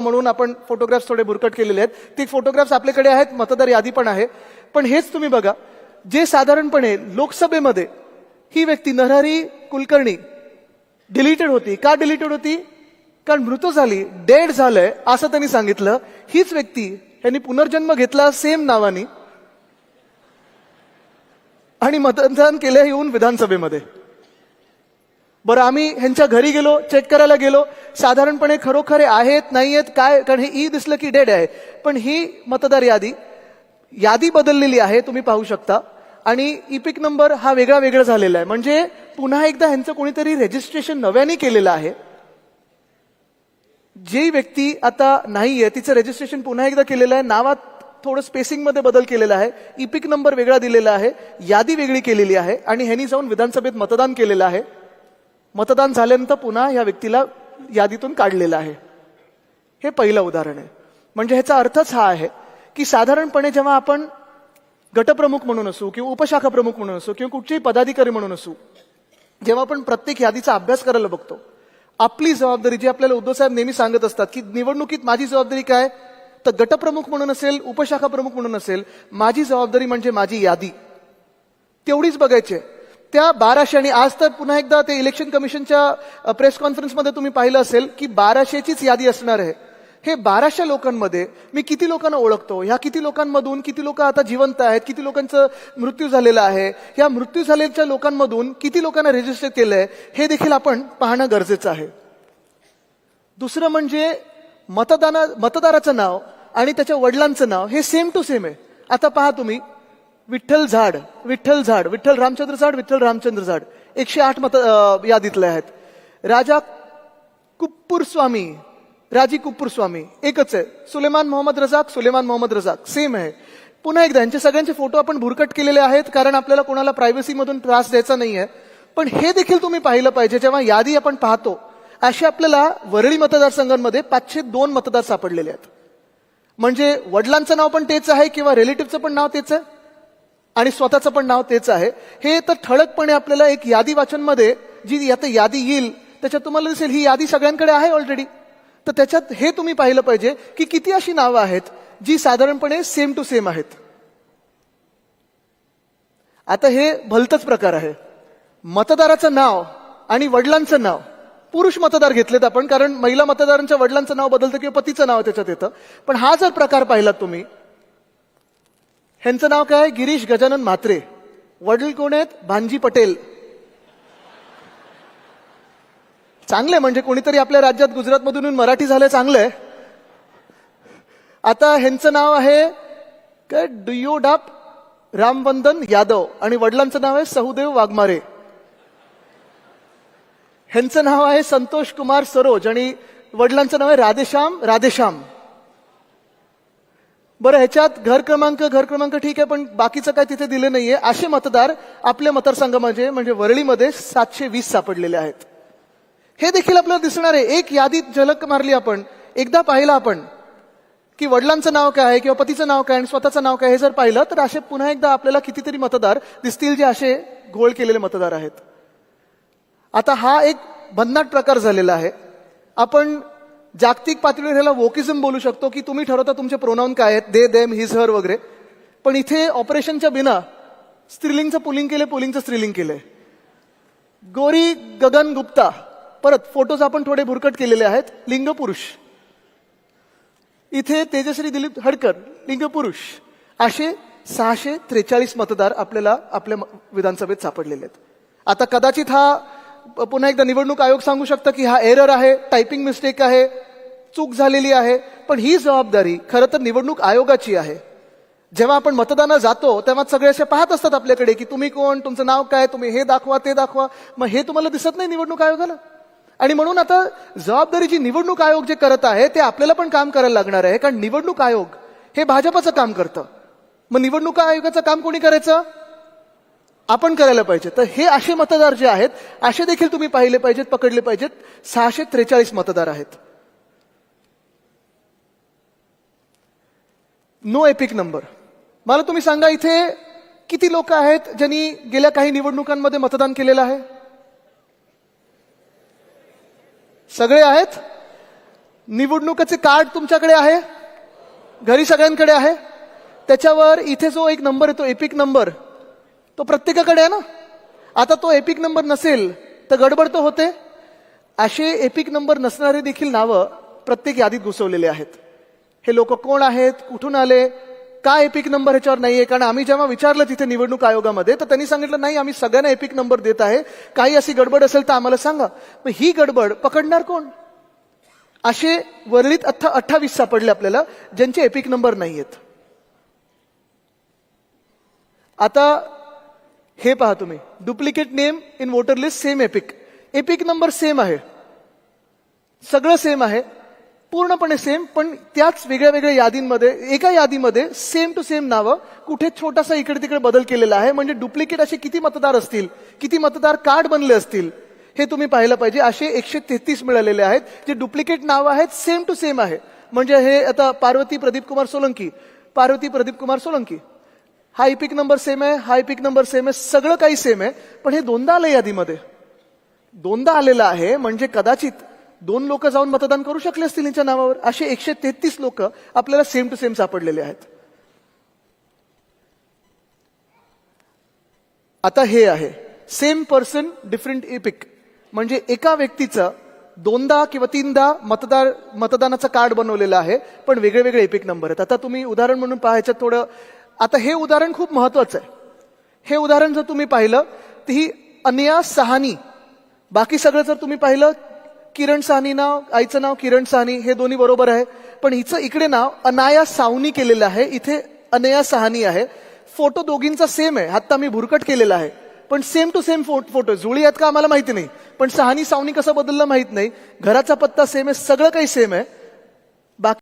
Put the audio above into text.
म्हणून आपण फोटोग्राफ्स थोडे बुरकट केलेले आहेत. ती फोटोग्राफ्स आपल्याकडे आहेत, मतदार यादी पण आहे. पण हेच तुम्ही बघा, जे साधारणपणे लोकसभेमध्ये ही व्यक्ती नरहरी कुलकर्णी डिलीटेड होती. का डिलीटेड होती? कारण मृत झाली, डेड झालंय असं त्यांनी सांगितलं. हीच व्यक्ती यांनी पुनर्जन्म घेतला सेम नावानी आणि मतदान केलं येऊन विधानसभेमध्ये. बरं, आम्ही ह्यांच्या घरी गेलो, चेक करायला गेलो, साधारणपणे खरोखर आहेत नाही आहेत काय, कारण हे ई दिसलं की डेड आहे. पण ही मतदार यादी बदललेली आहे, तुम्ही पाहू शकता. आणि इपिक नंबर हा वेगळा झालेला आहे. म्हणजे पुन्हा एकदा ह्यांचं कोणीतरी रजिस्ट्रेशन नव्याने केलेलं आहे. जी व्यक्ती आता नाहीये तिचं रजिस्ट्रेशन पुन्हा एकदा केलेलं आहे. नावात थोडं स्पेसिंग मध्ये बदल केलेला आहे, इपिक नंबर वेगळा दिलेला आहे, यादी वेगळी केलेली आहे आणि ह्यांनी जाऊन विधानसभेत मतदान केलेलं आहे. मतदान झाल्यानंतर पुन्हा या व्यक्तीला यादीतून काढलेलं आहे. हे पहिलं उदाहरण आहे. म्हणजे ह्याचा अर्थच हा आहे की साधारणपणे जेव्हा आपण गटप्रमुख म्हणून असू किंवा उपशाखा प्रमुख म्हणून असू किंवा कुठचेही पदाधिकारी म्हणून असू, जेव्हा आपण प्रत्येक यादीचा अभ्यास करायला बघतो, आपली जबाबदारी जी आपल्याला उद्धव साहेब नेहमी सांगत असतात की निवडणुकीत माझी जबाबदारी काय, तर गटप्रमुख म्हणून असेल, उपशाखा प्रमुख म्हणून असेल, माझी जबाबदारी म्हणजे माझी यादी तेवढीच बघायची आहे. त्या 1200 आणि आज तर पुन्हा एकदा ते इलेक्शन कमिशनच्या प्रेस कॉन्फरन्समध्ये तुम्ही पाहिलं असेल की 1200चीच यादी असणार आहे. हे 1200 लोकांमध्ये मी किती लोकांना ओळखतो, ह्या किती लोकांमधून किती लोक आता जिवंत आहेत, किती लोकांचं मृत्यू झालेला आहे, या मृत्यू झालेल्या लोकांमधून किती लोकांना रजिस्टर केलंय हे देखील आपण पाहणं गरजेचं आहे. दुसरं म्हणजे मतदाराचं नाव आणि त्याच्या वडिलांचं नाव हे सेम टू सेम आहे. आता पहा तुम्ही, विठ्ठल रामचंद्र झाड 108 यादीतले आहेत. राजी कुप्पूर स्वामी एकच आहे. सुलेमान मोहम्मद रजाक सेम आहे. पुन्हा एकदा यांचे सगळ्यांचे फोटो आपण भुरकट केलेले आहेत, कारण आपल्याला कोणाला प्रायव्हसीमधून त्रास द्यायचा नाहीये. पण हे देखील तुम्ही पाहिलं पाहिजे, जेव्हा यादी आपण पाहतो असे आपल्याला वरळी मतदारसंघांमध्ये 502 मतदार सापडलेले आहेत. म्हणजे वडिलांचं नाव पण तेच आहे किंवा रिलेटिव्हचं पण नाव तेच आहे आणि स्वतःचं पण नाव तेच आहे. हे तर ठळकपणे आपल्याला एक यादी वाचनमध्ये जी आता यादी येईल त्याच्यात तुम्हाला दिसेल ही यादी सगळ्यांकडे आहे ऑलरेडी. तर त्याच्यात हे तुम्ही पाहिलं पाहिजे की किती अशी नावं आहेत जी साधारणपणे सेम टू सेम आहेत. आता हे भलतच प्रकार आहे. मतदाराचं नाव आणि वडिलांचं नाव, पुरुष मतदार घेतलेत आपण, कारण महिला मतदारांच्या वडिलांचं नाव बदलतं किंवा पतीचं नाव त्याच्यात येतं. पण हा जर प्रकार पाहिलात तुम्ही, ह्यांचं नाव काय आहे? गिरीश गजानन म्हात्रे. वडील कोण आहेत? भानजी पटेल. चांगले, म्हणजे कोणीतरी आपल्या राज्यात गुजरातमधून मराठी झालंय, चांगलंय. आता ह्यांचं नाव आहे काय, डुयोडाप रामवंदन यादव आणि वडिलांचं नाव आहे सहुदेव वाघमारे. ह्यांचं नाव आहे संतोष कुमार सरोज आणि वडिलांचं नाव आहे राधेश्याम. बरं, ह्याच्यात घर क्रमांक ठीक आहे, पण बाकीचं काय तिथे दिले नाहीये. असे मतदार आपल्या मतदारसंघामध्ये म्हणजे वरळीमध्ये 720 सापडलेले आहेत. हे देखील आपल्याला दिसणार आहे. एक यादीत झलक मारली आपण, एकदा पाहिलं आपण की वडिलांचं नाव काय आहे किंवा पतीचं नाव काय आणि स्वतःचं नाव काय, हे जर पाहिलं तर असे पुन्हा एकदा आपल्याला कितीतरी मतदार दिसतील जे असे घोळ केलेले मतदार आहेत. आता हा एक भन्नाट प्रकार झालेला आहे. आपण जागतिक पातळीवर ह्याला वोकिझम बोलू शकतो की तुम्ही ठरवता तुमचे प्रोनाउन काय आहेत, दे, देम, हिज, हर वगैरे. पण इथे ऑपरेशनच्या बिना स्त्रीलिंगचं पुलिंग केले, पुलिंगचं स्त्रीलिंग केलंय. गौरी गगन गुप्ता, परत फोटोज आपण थोडे भुरकट केलेले आहेत, लिंग पुरुष. इथे तेजश्री दिलीप हडकर, लिंग पुरुष. असे 643 मतदार आपल्याला आपल्या विधानसभेत सापडलेले आहेत. आता कदाचित हा पुन्हा एकदा निवडणूक आयोग सांगू शकतं की हा एरर आहे, टायपिंग मिस्टेक आहे, चूक झालेली आहे. पण ही जबाबदारी खरं तर निवडणूक आयोगाची आहे. जेव्हा आपण मतदानाला जातो तेव्हा सगळे असे पाहत असतात आपल्याकडे की तुम्ही कोण, तुमचं नाव काय, तुम्ही हे दाखवा ते दाखवा. मग हे तुम्हाला दिसत नाही निवडणूक आयोगाला. आणि म्हणून आता जबाबदारी जी निवडणूक आयोग जे करत आहे ते आपल्याला पण काम करायला लागणार आहे, कारण निवडणूक आयोग हे भाजपचं काम करतं. मग निवडणूक आयोगाचं काम कोणी करायचं? आपण करायला पाहिजे. तर हे असे मतदार जे आहेत असे देखील तुम्ही पाहिले पाहिजेत, पकडले पाहिजेत. 643 मतदार आहेत. No EPIC number. मला तुम्ही सांगा इथे किती लोक आहेत ज्यांनी गेल्या काही निवडणुकांमध्ये मतदान केलेलं आहे? सगळे आहेत? निवडणुकीचे कार्ड तुमच्याकडे आहे, घरी सगळ्यांकडे आहे. त्याच्यावर इथे जो एक नंबर येतो एपिक नंबर, तो प्रत्येकाकडे आहे ना. आता तो एपिक नंबर नसेल तर गडबड तर होते. असे एपिक नंबर नसणारे देखील नावं प्रत्येक यादीत घुसवलेले आहेत. हे लोक कोण आहेत, कुठून आले, का एपिक नंबर ह्याच्यावर नाहीये? कारण आम्ही जेव्हा विचारलं तिथे निवडणूक आयोगामध्ये तर त्यांनी सांगितलं नाही, आम्ही सगळ्यांना एपिक नंबर देत आहे, काही अशी गडबड असेल तर आम्हाला सांगा. मग ही गडबड पकडणार कोण? असे वरळीत 28 सापडले आपल्याला ज्यांचे एपिक नंबर नाहीयेत. आता हे पहा तुम्ही, duplicate name in voter list same epic, epic number same आहे, सगळं सेम आहे, पूर्णपणे सेम, पण त्याच वेगळ्या वेगळ्या यादींमध्ये एका यादीमध्ये सेम टू सेम नावं, कुठे छोटासा इकडे तिकडे बदल केलेला आहे. म्हणजे डुप्लिकेट असे किती मतदार असतील, किती मतदार कार्ड बनले असतील हे तुम्ही पाहिलं पाहिजे. असे 133 मिळालेले आहेत जे डुप्लिकेट नावं आहेत, सेम टू सेम आहे. म्हणजे हे आता पार्वती प्रदीप कुमार सोलंकी, हा एपिक नंबर सेम आहे, हा एपिक नंबर सेम आहे, सगळं काही सेम आहे. पण हे दोनदा आलं यादीमध्ये, दोनदा आलेलं आहे. म्हणजे कदाचित 2 लोक जाऊन मतदान करू शकले असतील यांच्या नावावर. असे 133 लोक आपल्याला सेम टू सेम सापडलेले आहेत. आता हे आहे सेम पर्सन डिफरंट एपिक, म्हणजे एका व्यक्तीचं 2दा किंवा 3दा मतदानाचं कार्ड बनवलेलं आहे, पण वेगळे वेगळे एपिक नंबर आहेत. आता तुम्ही उदाहरण म्हणून पाहायचं थोडं. आता हे उदाहरण खूप महत्वाचं आहे. हे उदाहरण जर तुम्ही पाहिलं तर ही अनया सहानी, बाकी सगळं जर तुम्ही पाहिलं किरण साहनी नाव, आईचं नाव किरण साहनी, हे दोन्ही बरोबर आहे. पण हिचं इकडे नाव अनाया सावनी केलेलं आहे, इथे अनया सहानी आहे. फोटो दोघींचा सेम आहे, आता मी भुरकट केलेला आहे, पण सेम टू सेम फोटो. जुळी आहेत का आम्हाला माहिती नाही, पण सहानी सावनी कसं बदललं माहित नाही. घराचा पत्ता सेम आहे, सगळं काही सेम आहे.